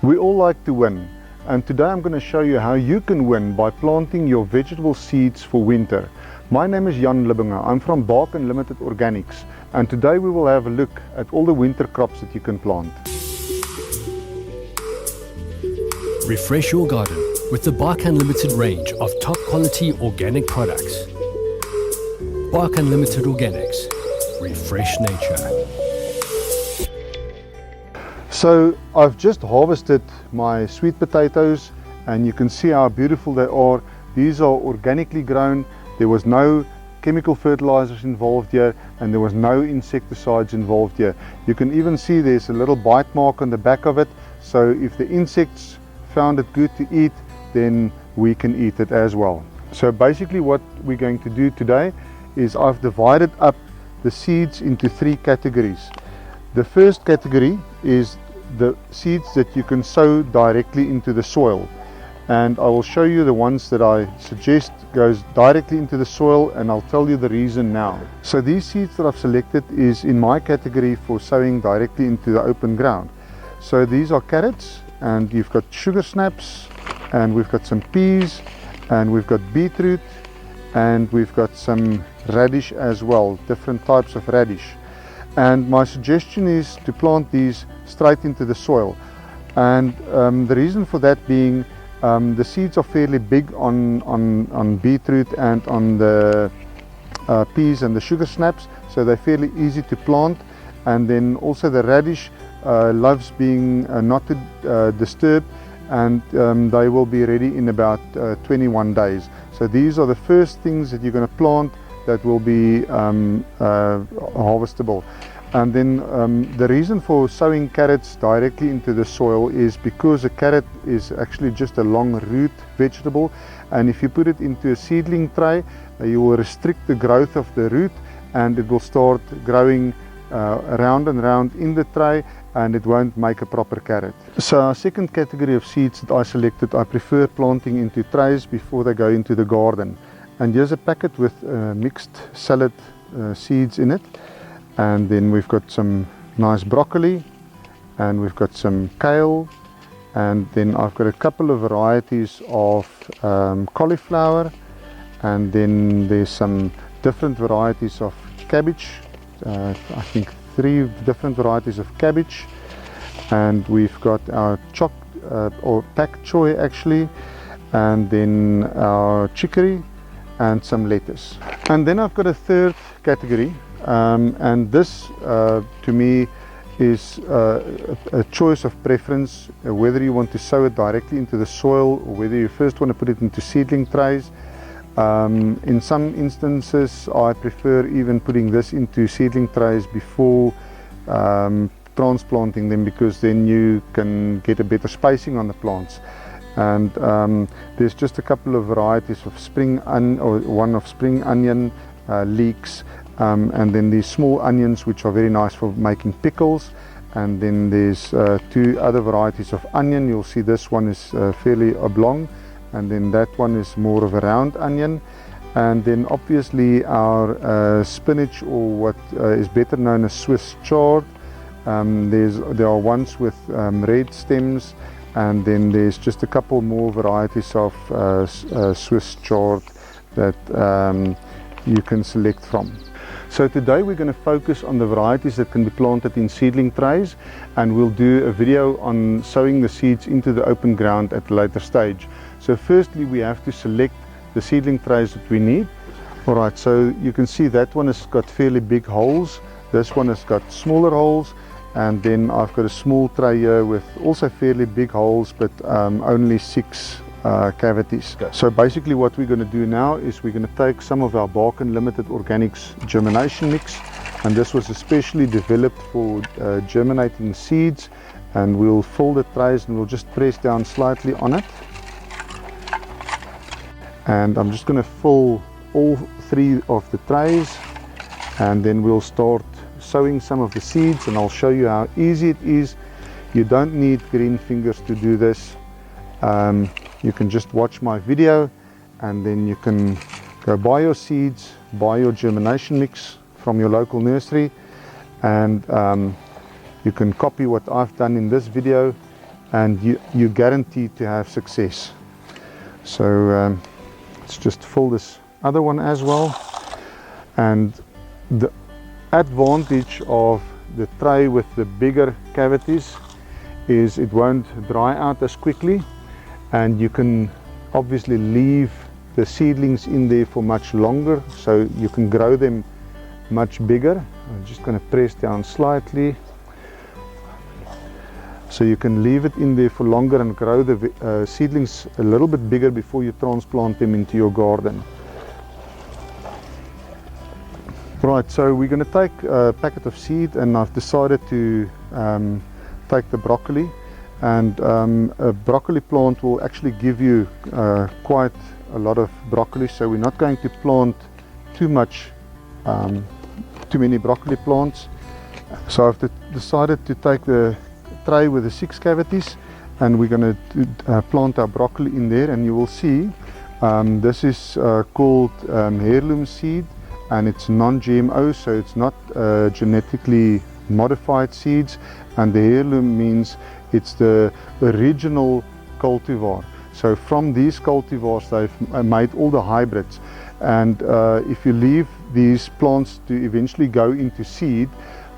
We all like to win, and today I'm going to show you how you can win by planting your vegetable seeds for winter. My name is Jan Lubbinge. I'm from Varing Limited Organics, and today we will have a look at all the winter crops that you can plant. Refresh your garden with the Varing Limited range of top quality organic products. Varing Limited Organics. Refresh nature. So I've just harvested my sweet potatoes, and you can see how beautiful they are. These are organically grown. There was no chemical fertilizers involved here, and there was no insecticides involved here. You can even see there's a little bite mark on the back of it, so if the insects found it good to eat, then we can eat it as well. So basically what we're going to do today is I've divided up the seeds into three categories. The first category is the seeds that you can sow directly into the soil, and I will show you the ones that I suggest goes directly into the soil, and I'll tell you the reason now. So these seeds that I've selected is in my category for sowing directly into the open ground. So these are carrots, and you've got sugar snaps, and we've got some peas, and we've got beetroot, and we've got some radish as well, different types of radish. And my suggestion is to plant these straight into the soil, and the reason for that being the seeds are fairly big on beetroot and on the peas and the sugar snaps, so they're fairly easy to plant. And then also the radish loves being not disturbed, and they will be ready in about 21 days. So these are the first things that you're going to plant that will be harvestable. And then the reason for sowing carrots directly into the soil is because a carrot is actually just a long root vegetable, and if you put it into a seedling tray, you will restrict the growth of the root, and it will start growing round and round in the tray, and it won't make a proper carrot. So our second category of seeds that I selected, I prefer planting into trays before they go into the garden. And here's a packet with mixed salad seeds in it, and then we've got some nice broccoli, and we've got some kale, and then I've got a couple of varieties of cauliflower, and then there's some different varieties of cabbage, I think 3 different varieties of cabbage, and we've got our or pak choy actually, and then our chicory, and some lettuce. And then I've got a third category, and this to me is a choice of preference, whether you want to sow it directly into the soil or whether you first want to put it into seedling trays. In some instances I prefer even putting this into seedling trays before transplanting them, because then you can get a better spacing on the plants. And there's just a couple of varieties of one of spring onion, leeks, and then these small onions which are very nice for making pickles. And then there's 2 other varieties of onion. You'll see this one is fairly oblong, and then that one is more of a round onion. And then obviously our spinach, or what is better known as Swiss chard. There are ones with red stems, and then there's just a couple more varieties of Swiss chard that you can select from. So today we're going to focus on the varieties that can be planted in seedling trays, and we'll do a video on sowing the seeds into the open ground at a later stage. So firstly we have to select the seedling trays that we need. Alright, so you can see that one has got fairly big holes, this one has got smaller holes, and then I've got a small tray here with also fairly big holes, but only 6 cavities. So basically what we're going to do now is we're going to take some of our Varing Limited Organics germination mix, and this was especially developed for germinating seeds, and we'll fill the trays and we'll just press down slightly on it. And I'm just going to fill all 3 of the trays, and then we'll start sowing some of the seeds, and I'll show you how easy it is. You don't need green fingers to do this. You can just watch my video, and then you can go buy your seeds, buy your germination mix from your local nursery, and you can copy what I've done in this video, and you're guaranteed to have success. So let's just fill this other one as well. And the advantage of the tray with the bigger cavities is it won't dry out as quickly, and you can obviously leave the seedlings in there for much longer, so you can grow them much bigger. I'm just going to press down slightly, so you can leave it in there for longer and grow the seedlings a little bit bigger before you transplant them into your garden. Right, so we're going to take a packet of seed, and I've decided to take the broccoli, and a broccoli plant will actually give you quite a lot of broccoli, so we're not going to plant too many broccoli plants. So I've decided to take the tray with the 6 cavities, and we're going to plant our broccoli in there, and you will see this is called heirloom seed, and it's non-GMO, so it's not genetically modified seeds, and the heirloom means it's the original cultivar. So from these cultivars they've made all the hybrids, and if you leave these plants to eventually go into seed,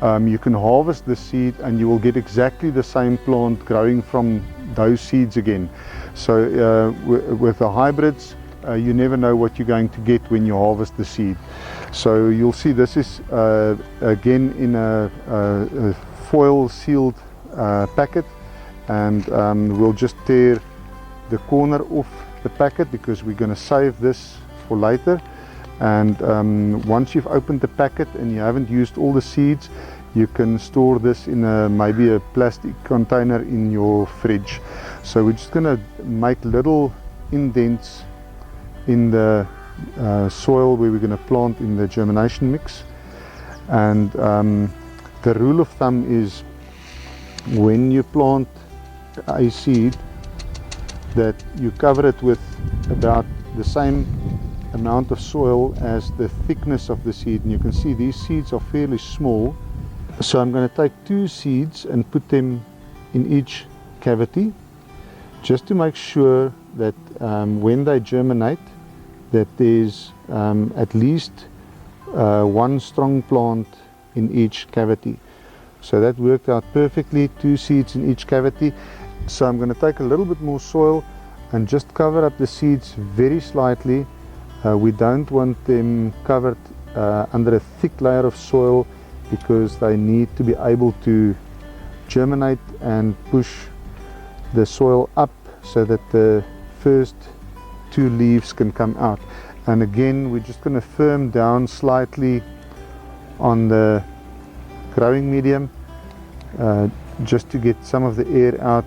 you can harvest the seed and you will get exactly the same plant growing from those seeds again. So with the hybrids, you never know what you're going to get when you harvest the seed. So you'll see this is again in a foil sealed packet, and we'll just tear the corner off the packet because we're going to save this for later. And once you've opened the packet and you haven't used all the seeds, you can store this in maybe a plastic container in your fridge. So we're just going to make little indents in the soil where we're going to plant in the germination mix. And the rule of thumb is when you plant a seed, that you cover it with about the same amount of soil as the thickness of the seed. And you can see these seeds are fairly small, so I'm going to take 2 seeds and put them in each cavity, just to make sure that when they germinate, that there's at least 1 strong plant in each cavity. So that worked out perfectly, 2 seeds in each cavity. So I'm going to take a little bit more soil and just cover up the seeds very slightly. We don't want them covered under a thick layer of soil, because they need to be able to germinate and push the soil up so that the first 2 leaves can come out. And again, we're just going to firm down slightly on the growing medium just to get some of the air out,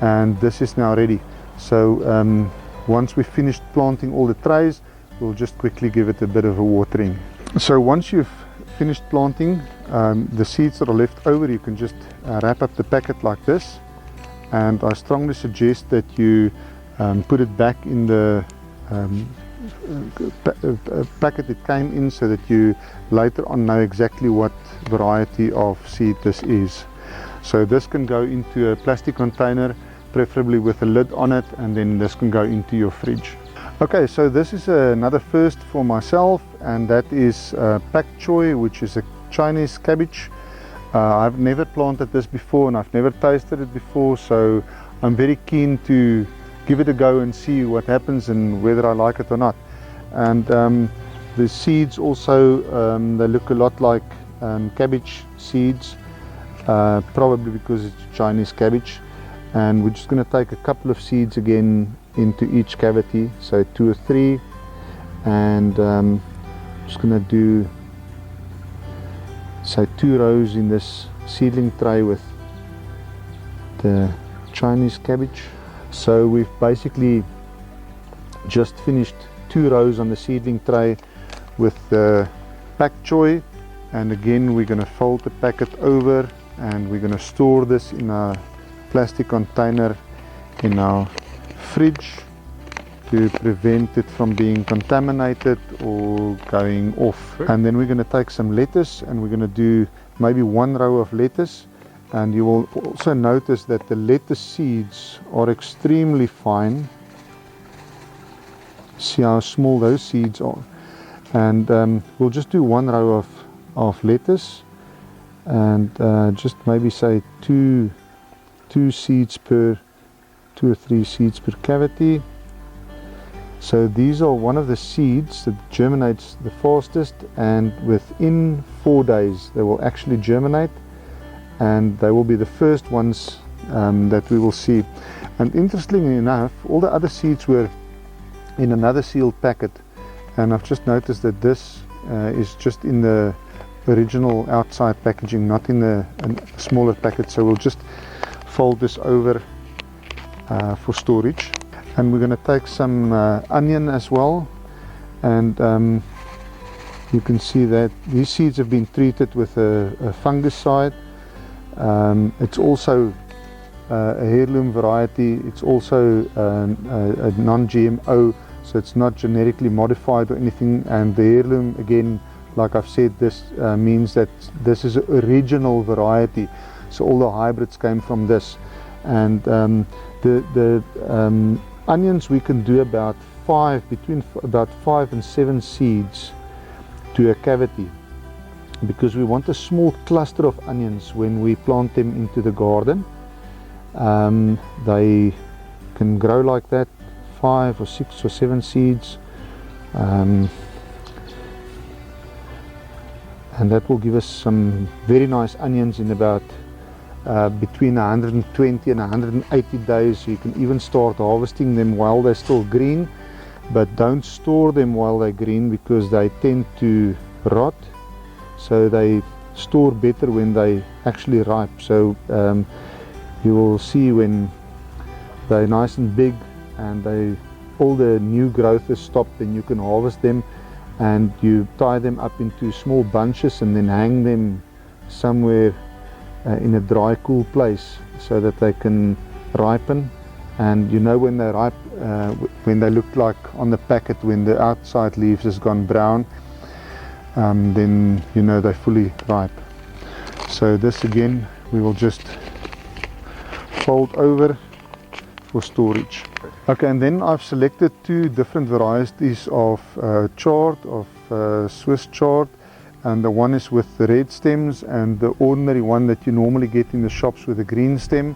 and this is now ready. So once we've finished planting all the trays, we'll just quickly give it a bit of a watering. So once you've finished planting, the seeds that are left over, you can just wrap up the packet like this, and I strongly suggest that you put it back in the packet it came in, so that you later on know exactly what variety of seed this is. So this can go into a plastic container, preferably with a lid on it, and then this can go into your fridge. Okay, so this is another first for myself, and that is pak choy, which is a Chinese cabbage. I've never planted this before and I've never tasted it before, so I'm very keen to give it a go and see what happens and whether I like it or not. And the seeds also, they look a lot like cabbage seeds, probably because it's Chinese cabbage. And we're just going to take a couple of seeds again into each cavity, so 2 or 3, and just going to do, say, 2 rows in this seedling tray with the Chinese cabbage. So we've basically just finished 2 rows on the seedling tray with the pak choy, and again we're going to fold the packet over and we're going to store this in a plastic container in our fridge to prevent it from being contaminated or going off. And then we're going to take some lettuce, and we're going to do maybe 1 row of lettuce, and you will also notice that the lettuce seeds are extremely fine. See how small those seeds are. And we'll just do one row of lettuce, and just maybe say two or three seeds per cavity. So these are one of the seeds that germinates the fastest, and within 4 days they will actually germinate, and they will be the first ones that we will see. And interestingly enough, all the other seeds were in another sealed packet, and I've just noticed that this is just in the original outside packaging, not in the smaller packet. So we'll just fold this over for storage. And we're going to take some onion as well, and you can see that these seeds have been treated with a fungicide. It's also a heirloom variety. It's also a non-GMO, so it's not genetically modified or anything. And the heirloom, again, like I've said, this means that this is an original variety, so all the hybrids came from this. And the onions, we can do between about 5 and 7 seeds to a cavity, because we want a small cluster of onions when we plant them into the garden. They can grow like that, 5 or 6 or 7 seeds, and that will give us some very nice onions in about between 120 and 180 days. So you can even start harvesting them while they're still green, but don't store them while they're green because they tend to rot. So they store better when they actually ripe. So you will see when they're nice and big and all the new growth is stopped, then you can harvest them, and you tie them up into small bunches and then hang them somewhere in a dry, cool place so that they can ripen. And you know when they ripe, when they look like on the packet, when the outside leaves has gone brown, then you know they're fully ripe. So this again we will just fold over for storage. Okay, and then I've selected 2 different varieties of chard, of Swiss chard, and the one is with the red stems and the ordinary one that you normally get in the shops with a green stem.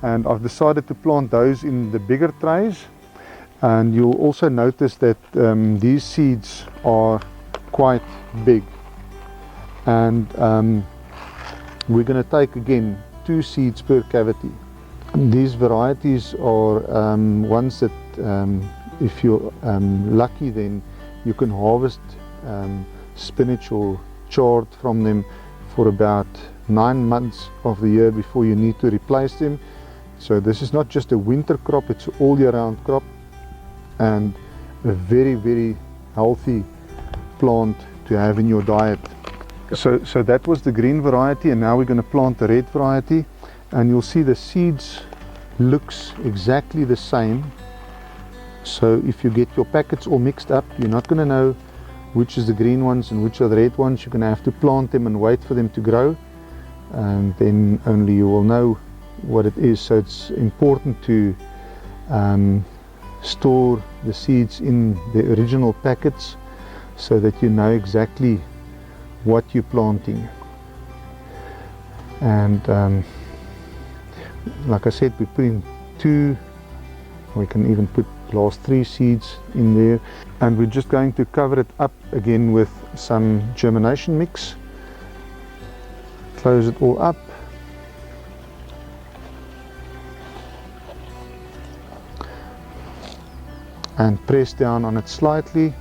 And I've decided to plant those in the bigger trays. And you'll also notice that these seeds are quite big, and we're going to take again 2 seeds per cavity. These varieties are ones that if you're lucky, then you can harvest spinach or chard from them for about 9 months of the year before you need to replace them. So this is not just a winter crop, it's an all year round crop, and a very, very healthy plant to have in your diet. So that was the green variety, and now we're going to plant the red variety, and you'll see the seeds looks exactly the same. So if you get your packets all mixed up, you're not going to know which is the green ones and which are the red ones. You're going to have to plant them and wait for them to grow, and then only you will know what it is. So it's important to store the seeds in the original packets so that you know exactly what you're planting. And like I said, we put in 2, we can even put the last 3 seeds in there, and we're just going to cover it up again with some germination mix. Close it all up, and press down on it slightly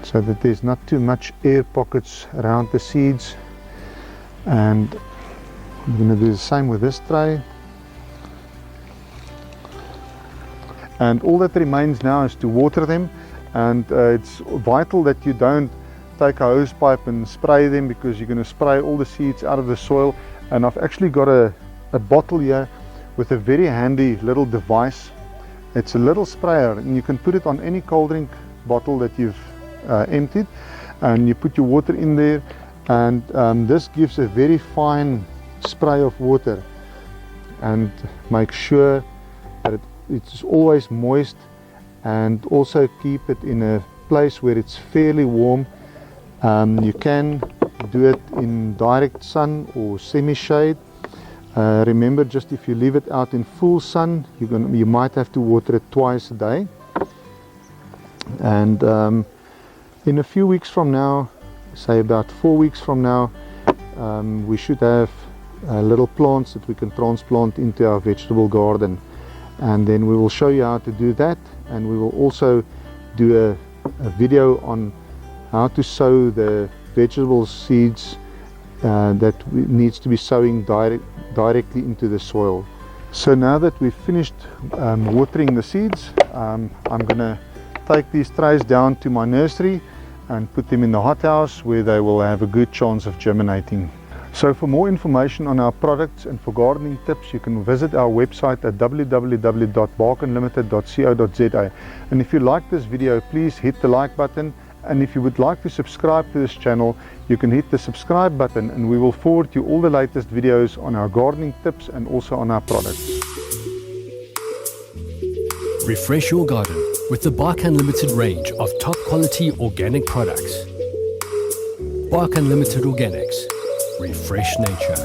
so that there's not too much air pockets around the seeds. And I'm going to do the same with this tray. And all that remains now is to water them, and it's vital that you don't take a hose pipe and spray them, because you're going to spray all the seeds out of the soil. And I've actually got a bottle here with a very handy little device. It's a little sprayer, and you can put it on any cold drink bottle that you've emptied, and you put your water in there, and this gives a very fine spray of water, and make sure that it's always moist, and also keep it in a place where it's fairly warm. You can do it in direct sun or semi-shade. Remember, just if you leave it out in full sun, you might have to water it twice a day. And in a few weeks from now, say about 4 weeks from now, we should have little plants that we can transplant into our vegetable garden, and then we will show you how to do that, and we will also do a video on how to sow the vegetable seeds that needs to be sowing directly into the soil. So now that we've finished watering the seeds, I'm gonna take these trays down to my nursery and put them in the hothouse where they will have a good chance of germinating. So for more information on our products and for gardening tips, you can visit our website at www.barkanlimited.co.za. And if you like this video, please hit the like button, and if you would like to subscribe to this channel, you can hit the subscribe button, and we will forward you all the latest videos on our gardening tips and also on our products. Refresh your garden with the Bark Unlimited range of top quality organic products. Bark Unlimited Organics. Refresh nature.